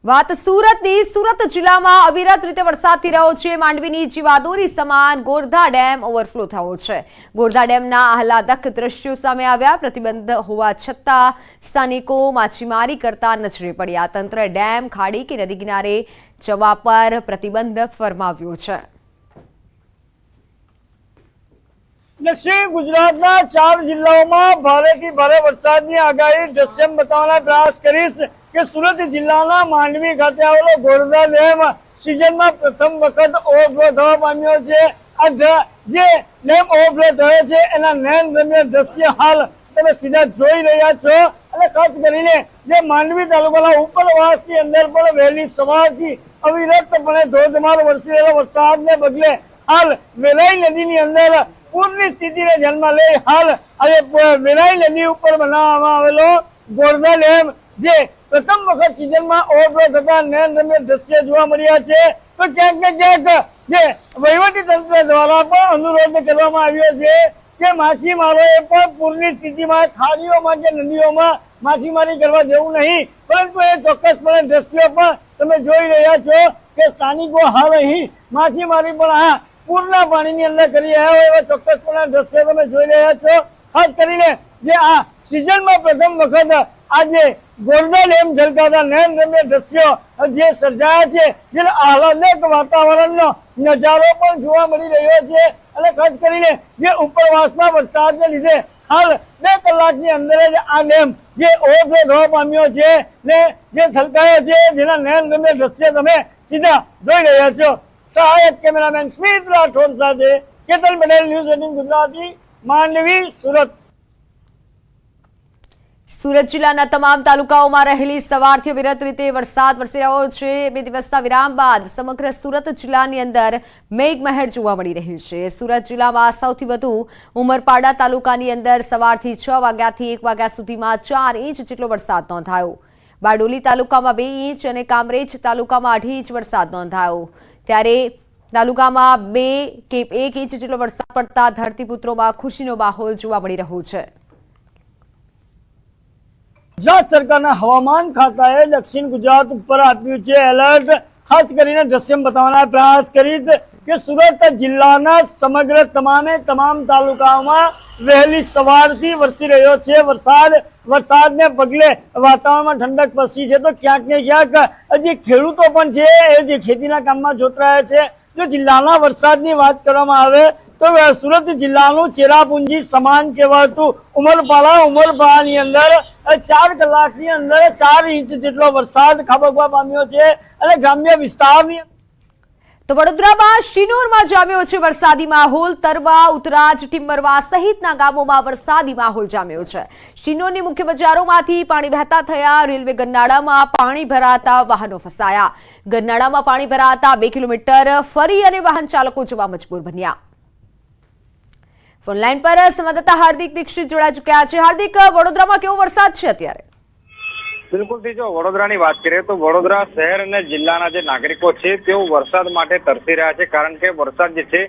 વાત સુરતની સુરત જિલ્લામાં અવિરત રીતે વરસાદથી રહ્યો છે। માંડવીની જીવાદોરી સમાન ગોરધા ડેમ ઓવરફ્લો થયો છે। ગોરધા ડેમના આહલાદક દ્રશ્યો સામે આવ્યા। પ્રતિબંધ હોવા છતાં સ્થાનિકો માછીમારી કરતા નજરે પડ્યા। તંત્રએ ડેમ, ખાડી કે નદી કિનારે જવા પર પ્રતિબંધ ફરમાવ્યો છે। દક્ષિણ ગુજરાતના 4 જિલ્લાઓમાં ભારેથી ભારે વરસાદની આગાહી દ્રશ્યમ બતાવવાનો પ્રયાસ કરીશ કે સુરત જિલ્લાના માંડવી ખાતે આવેલો ગોરધા ડેમ સિઝનમાં પ્રથમ વખત ઓવરફ્લો થવા પામ્યો છે। આ જે ડેમ ઓવરફ્લો થયો છે એના નયનરમ્ય દ્રશ્ય હાલ તમે સીધા જોઈ રહ્યા છો। અને ખાસ કરીને જે માંડવી તાલુકાના ઉપરવાસની અંદર પણ વહેલી સવારથી અવિરતપણે ધોધમાર વરસી રહેલો વરસાદને પગલે હાલ વેલાઈ નદીની અંદર પૂરની સ્થિતિને ધ્યાનમાં લઈ હાલ આજે વેલાઈ નદી ઉપર બનાવવામાં આવેલો ગોરધા ડેમ જે પ્રથમ વખત સિઝનમાં ઓવરફ્લો થતા નયનરમ્ય દ્રશ્ય જોવા મળ્યા છે। તો ક્યાંક ને ક્યાંક જે વહીવટી તંત્ર દ્વારા પણ અનુરોધ કરવામાં આવ્યો છે કે માછીમારોએ પણ પૂરની સ્થિતિમાં ખાડીઓમાં કે નદીઓમાં માછીમારી કરવા જેવું નહીં, પરંતુ એ ચોક્કસપણે દ્રશ્યો પણ તમે જોઈ રહ્યા છો કે સ્થાનિકો હાલ અહીં માછીમારી પણ પૂરના પાણીની અંદર કરી રહ્યા હોય એવા ચોક્કસપણે દ્રશ્યો તમે જોઈ રહ્યા છો। ખાસ કરીને જે આ સિઝનમાં પ્રથમ વખત આજે ગોરધા ડેમ છલકાતા નયનરમ્ય દ્રશ્યો જે સર્જાયા છે, જે આહલાદક વાતાવરણનો નજારો પણ જોવા મળી રહ્યો છે। અને ખાસ કરીને જે ઉપરવાસના વરસાદને લીધે હાલ 2 કલાકની અંદર જ આ ડેમ જે ઓવરફ્લો થવા પામ્યો છે ને જે છલકાયો છે, જેના નયનરમ્ય દ્રશ્ય તમે સીધા જોઈ રહ્યા છો। સહાયક કેમેરામેન સ્મિત રાઠોડ સાથે કેતન પટેલ, ન્યૂઝ 18 ગુજરાતી, માંડવી, સુરત। સુરત જિલ્લાના તમામ તાલુકાઓમાં રહેલી સવારથી અવિરત રીતે વરસાદ વરસી રહ્યો છે। 2 દિવસના વિરામ બાદ સમગ્ર સુરત જિલ્લાની અંદર મેઘમહેર જોવા મળી રહી છે। સુરત જિલ્લામાં સૌથી વધુ ઉમરપાડા તાલુકાની અંદર સવારથી 6 વાગ્યાથી 1 વાગ્યા સુધીમાં 4 ઇંચ જેટલો વરસાદ નોંધાયો। બારડોલી તાલુકામાં 2 ઇંચ અને કામરેજ તાલુકામાં 2.5 ઇંચ વરસાદ નોંધાયો। ત્યારે તાલુકામાં 2 કે 1 ઇંચ જેટલો વરસાદ પડતા ધરતીપુત્રોમાં ખુશીનો માહોલ જોવા મળી રહ્યો છે। ગુજરાત સરકારના હવામાન ખાતાએ દક્ષિણ ગુજરાત ઉપર આપ્યું છે એલર્ટ। ખાસ કરીને દ્રશ્યમ બતાવવાનો પ્રયાસ કરીશ કે સુરત જિલ્લાના સમગ્ર તમામ તાલુકાઓમાં વહેલી સવારથી વરસી રહ્યો છે વરસાદને પગલે વાતાવરણમાં ઠંડક પસરી છે। તો ક્યાંક ને ક્યાંક જે ખેડૂતો પણ છે એ જે ખેતીના કામમાં જોતરાયા છે। જો જિલ્લાના વરસાદની વાત કરવામાં આવે તો સુરત જિલ્લાનું ચેરાપુંજી સમાન કહેવાતું ઉમરપાડાની અંદર 4 કલાકની અંદર 4 ઇંચ જેટલો વરસાદ ખાબકવા પામ્યો છે। અને ગ્રામ્ય વિસ્તારની તો વડોદરામાં શિનોરમાં જામ્યો છે વરસાદી માહોલ। તરવા, ઉતરાજ, ટિમ્બરવા સહિતના ગામોમાં વરસાદી માહોલ જામ્યો છે। શિનોરની મુખ્ય બજારોમાંથી પાણી વહેતા થયા। રેલવે ગરનાળામાં પાણી ભરાતા વાહનો ફસાયા। ગરનાળામાં પાણી ભરાતા 2 કિલોમીટર ફરી અને વાહન ચાલકો જવા મજબૂર બન્યા। ફોનલાઈન પર સંવાદદાતા હાર્દિક દીક્ષિત જોડાઈ ચુક્યા છે। હાર્દિક, વડોદરામાં કેવો વરસાદ છે અત્યારે? બિલકુલ, જો વડોદરાની વાત કરીએ તો વડોદરા શહેર અને જિલ્લાના જે નાગરિકો છે તેઓ વરસાદ માટે તરસી રહ્યા છે, કારણ કે વરસાદ જે છે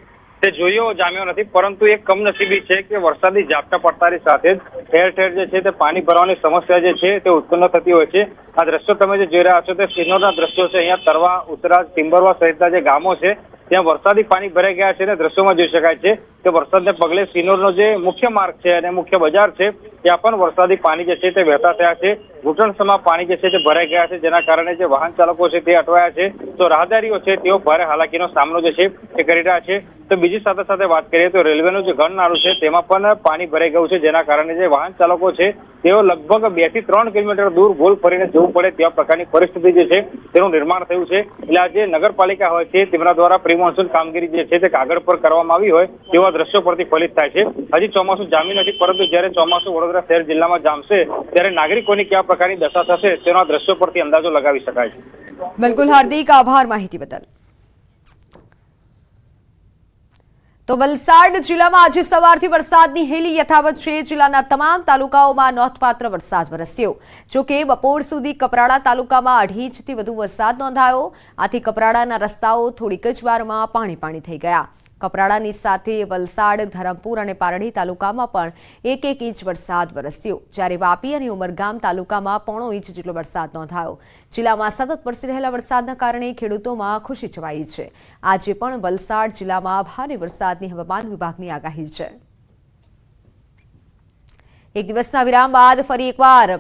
તે જોયો જામ્યો નથી, પરંતુ એક કમનસીબી છે કે વરસાદી ઝાપટા પડતાની સાથે જ ઠેર ઠેર જે છે તે પાણી ભરવાની સમસ્યા જે છે તે ઉત્પન્ન થતી હોય છે। આ દ્રશ્યો તમે જે જોઈ રહ્યા છો તે સિનોરના દ્રશ્યો છે। અહીંયા તરવા, ઉતરાજ, ટિમ્બરવા સહિતના જે ગામો છે ત્યાં વરસાદી પાણી ભરાઈ ગયા છે અને દ્રશ્યોમાં જોઈ શકાય છે કે વરસાદને પગલે સિનોરનો જે મુખ્ય માર્ગ છે અને મુખ્ય બજાર છે ત્યાં પણ વરસાદી પાણી જે છે તે વહેતા થયા છે। ઘૂંટણસમાં પાણી જે છે તે ભરાઈ ગયા છે, જેના કારણે જે વાહન ચાલકો છે તે અટવાયા છે। તો રાહદારીઓ છે તેઓ ભારે હાલાકીનો સામનો જે છે તે કરી રહ્યા છે। તો બીજી સાથે વાત કરીએ તો રેલવેનું જે ગરનાળું છે તેમાં પણ પાણી ભરાઈ ગયું છે, જેના કારણે જે વાહન ચાલકો છે તેઓ લગભગ 2 થી 3 કિલોમીટર દૂર ગોળ ફરીને જવું પડે તેવા પ્રકારની પરિસ્થિતિ જે છે તેનું નિર્માણ થયું છે। એટલે આ જે નગરપાલિકા હોય છે તેમના દ્વારા પ્રી મોન્સૂન કામગીરી જે છે તે કાગળ પર કરવામાં આવી હોય તેવા દ્રશ્યો પરથી ફલિત થાય છે। હજી ચોમાસું જામ્યું નથી, પરંતુ જ્યારે ચોમાસું વડોદરા શહેર જિલ્લામાં જામશે ત્યારે નાગરિકોની કયા પ્રકારની દશા થશે તેનો દ્રશ્યો પરથી અંદાજો લગાવી શકાય છે। બિલકુલ હાર્દિક, આભાર માહિતી બદલ। તો વલસાડ જિલ્લામાં આજે સવારથી વરસાદની હેલી યથાવત છે। જિલ્લાના તમામ તાલુકાઓમાં નોંધપાત્ર વરસાદ વરસ્યો। જોકે બપોર સુધી કપરાડા તાલુકામાં 2.5 ઇંચથી વધુ વરસાદ નોંધાયો। આથી કપરાડાના રસ્તાઓ થોડીક જ વારમાં પાણી થઈ ગયા। કપરાડાની સાથે વલસાડ, ધરમપુર અને પારડી તાલુકામાં પણ 1-1 ઇંચ વરસાદ વરસ્યો, જ્યારે વાપી અને ઉમરગામ તાલુકામાં 0.5 ઇંચ જેટલો વરસાદ નોંધાયો। જિલ્લામાં સતત વરસી રહેલા વરસાદના કારણે ખેડૂતોમાં ખુશી છવાઈ છે। આજે પણ વલસાડ જિલ્લામાં ભારે વરસાદની હવામાન વિભાગની આગાહી છે। એક દિવસના વિરામ બાદ ફરી એકવાર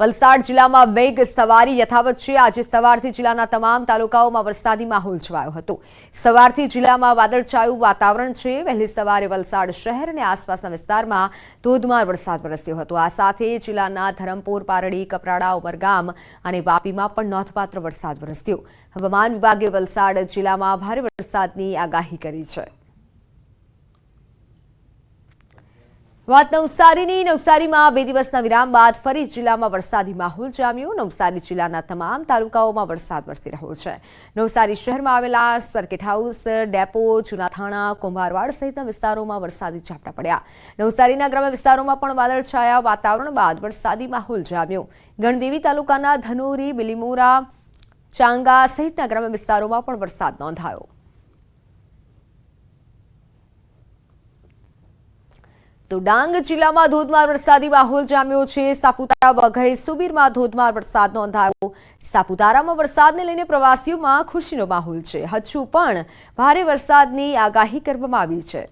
વલસાડ જિલ્લામાં મેઘ સવારી યથાવત છે। આજે સવારથી જિલ્લાના તમામ તાલુકાઓમાં વરસાદી માહોલ છવાયો હતો। સવારથી જિલ્લામાં વાદળછાયું વાતાવરણ છે। વહેલી સવારે વલસાડ શહેર અને આસપાસના વિસ્તારમાં ધોધમાર વરસાદ વરસ્યો હતો। આ સાથે જિલ્લાના ધરમપુર, પારડી, કપરાડા, ઉમરગામ અને વાપીમાં પણ નોંધપાત્ર વરસાદ વરસ્યો। હવામાન વિભાગે વલસાડ જિલ્લામાં ભારે વરસાદની આગાહી કરી છે। વાત નવસારીની। નવસારીમાં 2 દિવસના વિરામ બાદ ફરી જિલ્લામાં વરસાદી માહોલ જામ્યો। નવસારી જિલ્લાના તમામ તાલુકાઓમાં વરસાદ વરસી રહ્યો છે। નવસારી શહેરમાં આવેલા સર્કિટ હાઉસ, ડેપો, જૂના થાણા, કુંભારવાડ સહિતના વિસ્તારોમાં વરસાદી ઝાપટા પડ્યા। નવસારીના ગ્રામ્ય વિસ્તારોમાં પણ વાદળછાયા વાતાવરણ બાદ વરસાદી માહોલ જામ્યો। ગણદેવી તાલુકાના ધનોરી, બિલીમોરા, ચાંગા સહિતના ગ્રામ્ય વિસ્તારોમાં પણ વરસાદ નોંધાયો। તો ડાંગ જિલ્લામાં ધોધમાર વરસાદી માહોલ જામ્યો છે। સાપુતારા, વઘઈ, સુબીરમાં ધોધમાર વરસાદ નોંધાયો। સાપુતારામાં વરસાદને લઈને પ્રવાસીઓમાં ખુશીનો માહોલ છે। હજુ પણ ભારે વરસાદની આગાહી કરવામાં આવી છે।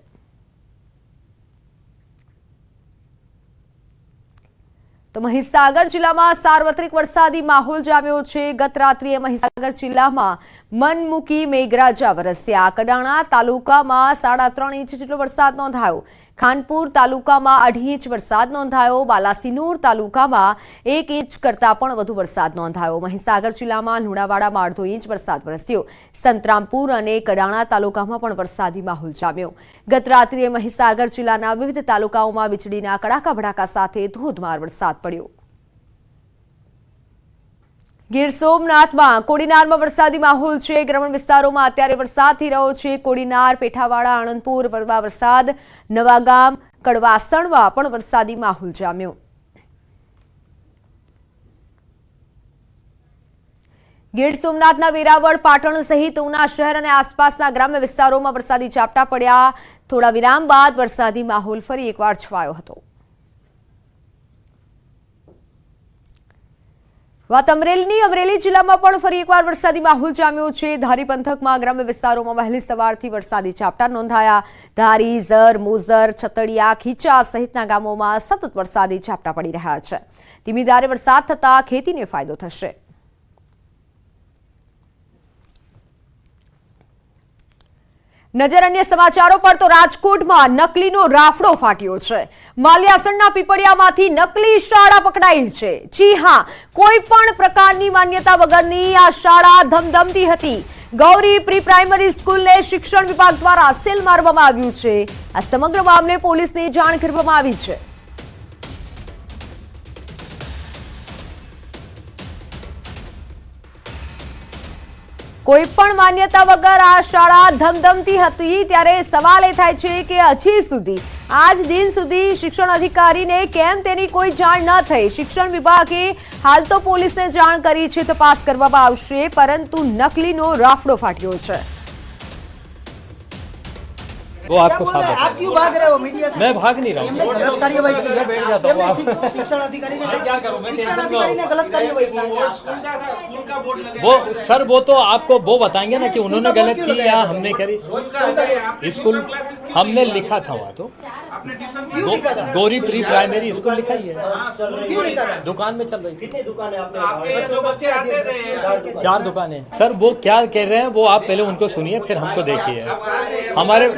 તો મહીસાગર જિલ્લામાં સાર્વત્રિક વરસાદી માહોલ જામ્યો છે। ગત રાત્રિએ મહીસાગર જિલ્લામાં મન મૂકી મેઘરાજા વરસ્યા। કડાણા તાલુકામાં 3.5 ઇંચ જેટલો વરસાદ નોંધાયો। ખાનપુર તાલુકામાં 2.5 ઇંચ વરસાદ નોંધાયો। બાલાસિનોર તાલુકામાં 1 ઇંચ કરતાં પણ વધુ વરસાદ નોંધાયો। મહીસાગર જિલ્લામાં લુણાવાડામાં 1.5 ઇંચ વરસાદ વરસ્યો। સંતરામપુર અને કડાણા તાલુકામાં પણ વરસાદી માહોલ જામ્યો। ગત રાત્રિએ મહીસાગર જિલ્લાના વિવિધ તાલુકાઓમાં વીજળીના કડાકા ભડાકા સાથે ધોધમાર વરસાદ પડ્યો। ગીર સોમનાથમાં કોડીનારમાં વરસાદી માહોલ છે। ગ્રામીણ વિસ્તારોમાં અત્યારે વરસાદ થઈ રહ્યો છે। કોડીનાર, પેઠાવાડા, આણંદપુર વરવા વરસાદ, નવાગામ, કડવાસણમાં પણ વરસાદી માહોલ જામ્યો। ગીર સોમનાથના વેરાવળ, પાટણ સહિત ઉના શહેર અને આસપાસના ગ્રામ્ય વિસ્તારોમાં વરસાદી ઝાપટા પડ્યા। થોડા વિરામ બાદ વરસાદી માહોલ ફરી એકવાર છવાયો હતો। વાત અમરેલીની। અમરેલી જિલ્લામાં પણ ફરી એકવાર વરસાદી માહોલ જામ્યો છે। ધારી પંથકમાં ગ્રામ્ય વિસ્તારોમાં વહેલી સવારથી વરસાદી ઝાપટા નોંધાયા। ધારી, ઝર, મોઝર, છતડિયા, ખીચા સહિતના ગામોમાં સતત વરસાદી ઝાપટા પડી રહ્યા છે। ધીમી ધારે વરસાદ થતા ખેતીને ફાયદો થશે। નજર અન્ય સમાચારો પર તો રાજકોટમાં નકલીનો રાફડો ફાટ્યો છે। માલિયાસણના પીપળિયામાંથી નકલી શાળા પકડાઈ છે। જી હા, કોઈ પણ પ્રકારની માન્યતા વગરની આ શાળા ધમધમતી હતી। ગૌરી પ્રી પ્રાઇમરી સ્કૂલને શિક્ષણ વિભાગ દ્વારા સીલ મારવામાં આવ્યું છે। આ સમગ્ર મામલે પોલીસને જાણ કરવામાં આવી છે। કોઈ પણ માન્યતા વગર આ શાળા ધમધમતી હતી, ત્યારે સવાલ એ થાય છે કે હજી સુધી આજ દિન સુધી શિક્ષણ અધિકારીને કેમ તેની કોઈ જાણ ન થઈ। શિક્ષણ વિભાગે હાલ તો પોલીસને જાણ કરી છે, તપાસ કરવામાં આવશે, પરંતુ नकलीનો રાફડો ફાટ્યો છે। वो आपको साथ आप क्यों भाग रहे हो मीडिया से? मैं भाग नहीं रहा हूँ। गलत कार्यवाही की है। बैठ जाता हूँ। हमने शिक्षण अधिकारी ने गलत कार्यवाही की है। वो सर वो तो आपको वो बताएंगे ना कि उन्होंने गलत की या हमने करी। स्कूल हमने लिखा था वहाँ तो गौरी प्री प्राइमरी स्कूल लिखा ही है। क्यों लिखा था? दुकान में चल रही थी। जो बच्चे आते थे 4 दुकानें। सर वो क्या कह रहे हैं वो आप पहले उनको सुनिए, फिर हमको देखिए। हमारे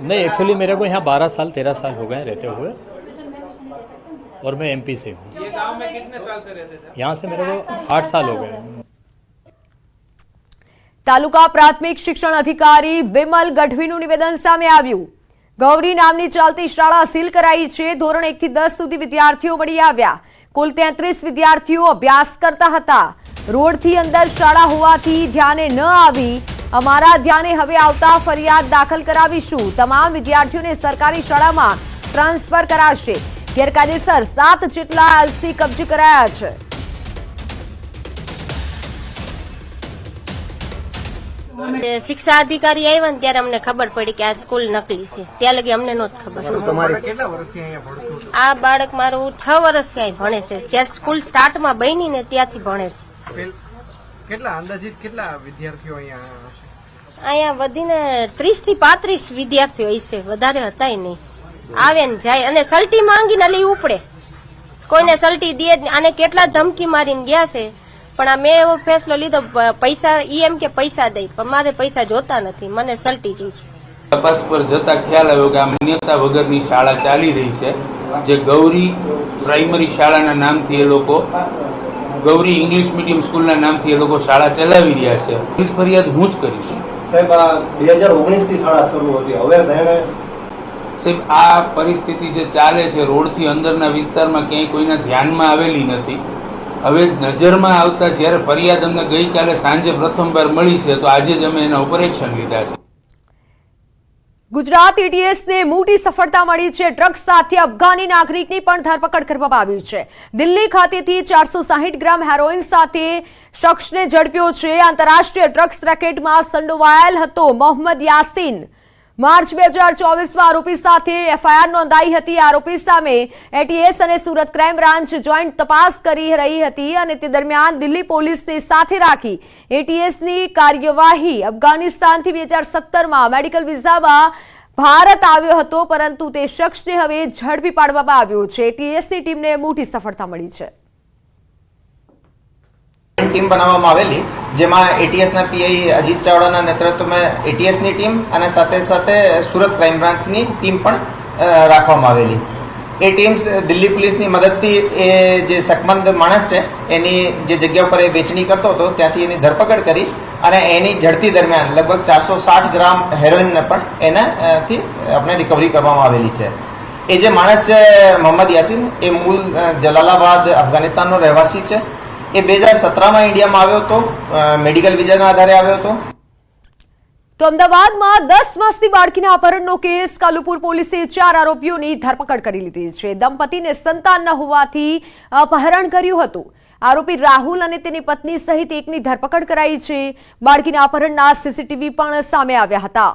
नहीं, एक्चुअली मेरे को यहाँ 12 साल 13 साल हो गए रहते हुए, और मैं एमपी से हूँ। ये गांव में कितने साल से रहते थे? यहाँ से मेरे को 8 साल हो गए। તાલુકા પ્રાથમિક શિક્ષણ અધિકારી વિમલ ગઢવીનું નિવેદન સામે આવ્યું। ગૌરી નામની ચાલતી શાળા સીલ કરાઈ છે। ધોરણ 1 થી 10 સુધી વિદ્યાર્થીઓ મળી આવ્યા। કુલ 33 વિદ્યાર્થીઓ અભ્યાસ કરતા હતા। રોડથી અંદર શાળા હોવાથી ધ્યાને ન આવી। અમારા ધ્યાને હવે આવતા ફરિયાદ દાખલ કરાવીશું। તમામ વિદ્યાર્થીઓને સરકારી શાળામાં ટ્રાન્સફર કરાશે। ગેરકાયદેસર 7 જેટલા એલસી કબજે કરાયા છે। શિક્ષા અધિકારી આવ્યા ને ત્યારે અમને ખબર પડી કે આ સ્કૂલ નકલી છે. ત્યાં લગી અમને નહોતી ખબર. કેટલા વર્ષથી અહીંયા ભણતું હતું? આ બાળક મારું 6 વર્ષથી અહીં ભણે છે. જ્યારે સ્કૂલ સ્ટાર્ટમાં બની ને ત્યાંથી ભણે છે. કેટલા અંદાજિત કેટલા વિદ્યાર્થીઓ અહીંયા હશે? અહીંયા વધીને 30 થી 35 વિદ્યાર્થીઓ હશે, વધારે હતા નહીં. આવે ને જાય અને સલટી માંગીને લઈ ઉપડે. કોઈને સલટી દે જ નહીં. આને કેટલા ધમકી મારીને ગયા છે, પણ આ મેં એવો ફેસલો લીધો, પૈસા એમ કે પૈસા દઈ, પણ મારે પૈસા જોતા નથી, મને સલટી જઈશ. તપાસ પર જતા ખ્યાલ આવ્યો કે આ માન્યતા વગરની શાળા ચાલી રહી છે, જે ગૌરી પ્રાઇમરી શાળાના નામથી એ લોકો, ગૌરી ઇંગ્લિશ મીડિયમ સ્કૂલના નામથી એ લોકો શાળા ચલાવી રહ્યા છે. પોલીસ ફરિયાદ હું જ કરીશ. સાહેબ, આ 2019 થી શાળા શરૂ હતી, હવે સાહેબ આ પરિસ્થિતિ જે ચાલે છે રોડથી અંદરના વિસ્તારમાં ક્યાંય કોઈના ધ્યાનમાં આવેલી નથી. હવે નજરમાં આવતા જ્યારે ફરિયાદ અમને ગઈકાલે સાંજે પ્રથમવાર મળી છે, તો આજે જ અમે એના ઉપર એક્શન લીધા છે. ગુજરાત એટીએસને મોટી સફળતા મળી છે. ડ્રગ્સ સાથે અફઘાની નાગરિકની પણ ધરપકડ કરવામાં આવી છે. દિલ્હી ખાતેથી 460 ગ્રામ હેરોઇન સાથે શખ્સને ઝડપ્યો છે. આંતરરાષ્ટ્રીય ડ્રગ્સ રેકેટમાં સંડોવાયેલ હતો મોહમ્મદ યાસીન. માર્ચ 2024માં આરોપી સાથે એફઆઈઆર નોંધાઈ હતી. આરોપી સામે એટીએસ અને સુરત ક્રાઇમ બ્રાન્ચ જોઈન્ટ તપાસ કરી રહી હતી અને તે દરમિયાન દિલ્હી પોલીસને સાથે રાખી એટીએસની કાર્યવાહી. અફઘાનિસ્તાનથી 2017માં મેડિકલ વિઝામાં ભારત આવ્યો હતો, પરંતુ તે શખ્સને હવે ઝડપી પાડવામાં આવ્યો છે. એટીએસની ટીમને મોટી સફળતા મળી છે. ટીમ બનાવવામાં આવેલી, જેમાં એટીએસના પીઆઈ અજીત ચાવડાના નેતૃત્વમાં એટીએસની ટીમ અને સાથે સાથે સુરત ક્રાઇમ બ્રાન્ચની ટીમ પણ રાખવામાં આવેલી. એ ટીમ દિલ્હી પોલીસની મદદથી એ જે શકમંદ માણસ છે એની જે જગ્યા ઉપર એ વેચણી કરતો હતો ત્યાંથી એની ધરપકડ કરી અને એની ઝડપી દરમિયાન લગભગ 460 ગ્રામ હેરોઇનને પણ એનાથી આપણે રિકવરી કરવામાં આવેલી છે. એ જે માણસ છે મોહમ્મદ યાસીન, એ મૂળ જલાલાબાદ અફઘાનિસ્તાનનો રહેવાસી છે. એ 2017માં ઇન્ડિયામાં આવ્યો હતો, મેડિકલ વિઝાના આધારે આવ્યો હતો. તો અમદાવાદમાં 10 વર્ષની બાળકીના અપહરણનો કેસ. કાલુપુર પોલીસે 4 આરોપીઓની ધરપકડ કરી લીધી છે. દંપતીને સંતાન ન હોવાથી અપહરણ કર્યું હતું. આરોપી રાહુલ અને તેની પત્ની સહિત એકની ધરપકડ કરાઈ છે. બાળકીના અપહરણના સીસીટીવી પણ સામે આવ્યા હતા.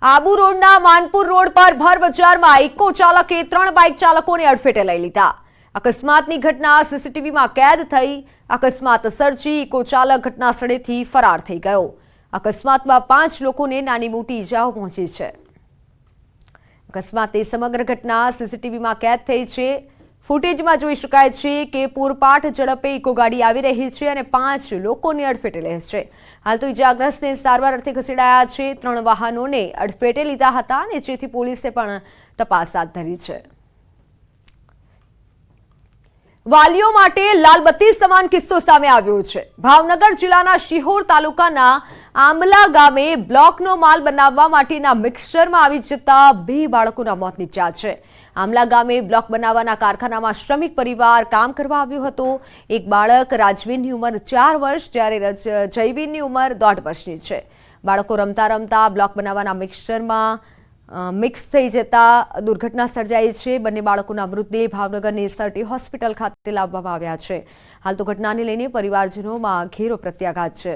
આબુ રોડના માનપુર રોડ પર ભર બજારમાં ઇકો ચાલકે 3 બાઇક ચાલકોને અડફેટે લઈ લીધા. અકસ્માતની ઘટના સીસીટીવીમાં કેદ થઈ. અકસ્માત સર્જી ઇકો ચાલક ઘટના સ્થળેથી ફરાર થઈ ગયો. અકસ્માતમાં 5 લોકોને નાની મોટી ઇજાઓ પહોંચી છે. અકસ્માતની સમગ્ર ઘટના સીસીટીવીમાં કેદ થઈ છે. ફૂટેજમાં જોઈ શકાય છે કે પૂરપાટ ઝડપે ઇકો ગાડી આવી રહી છે અને 5 લોકોને અડફેટે લે છે. હાલ તો ઇજાગ્રસ્તને સારવાર અર્થે ખસેડાયા છે. 3 વાહનોને અડફેટે લીધા હતા અને જેથી પોલીસે પણ તપાસ હાથ ધરી છે. વાલીઓ માટે લાલબત્તી સમાન કિસ્સો સામે આવ્યો છે. ભાવનગર જિલ્લાના શિહોર તાલુકાના આંબલા ગામે બ્લોકનો માલ બનાવવા માટેના મિક્સચરમાં આવી જતા 2 બાળકોના મોત નીપજ્યા છે. આંબલા ગામે બ્લોક બનાવવાના કારખાનામાં શ્રમિક પરિવાર કામ કરવા આવ્યો હતો. એક બાળક રાજવીરની ઉંમર 4 વર્ષ, જ્યારે જયવીરની ઉંમર 1.5 વર્ષની છે. બાળકો રમતા રમતા બ્લોક બનાવવાના મિક્સચરમાં મિક્સ થઈ જતા દુર્ઘટના સર્જાઈ છે. બંને બાળકોના મૃતદેહ ભાવનગરની સરટી હોસ્પિટલ ખાતે લાવવામાં આવ્યા છે. હાલ તો ઘટનાને લઈને પરિવારજનોમાં ઘેરો પ્રત્યાઘાત છે.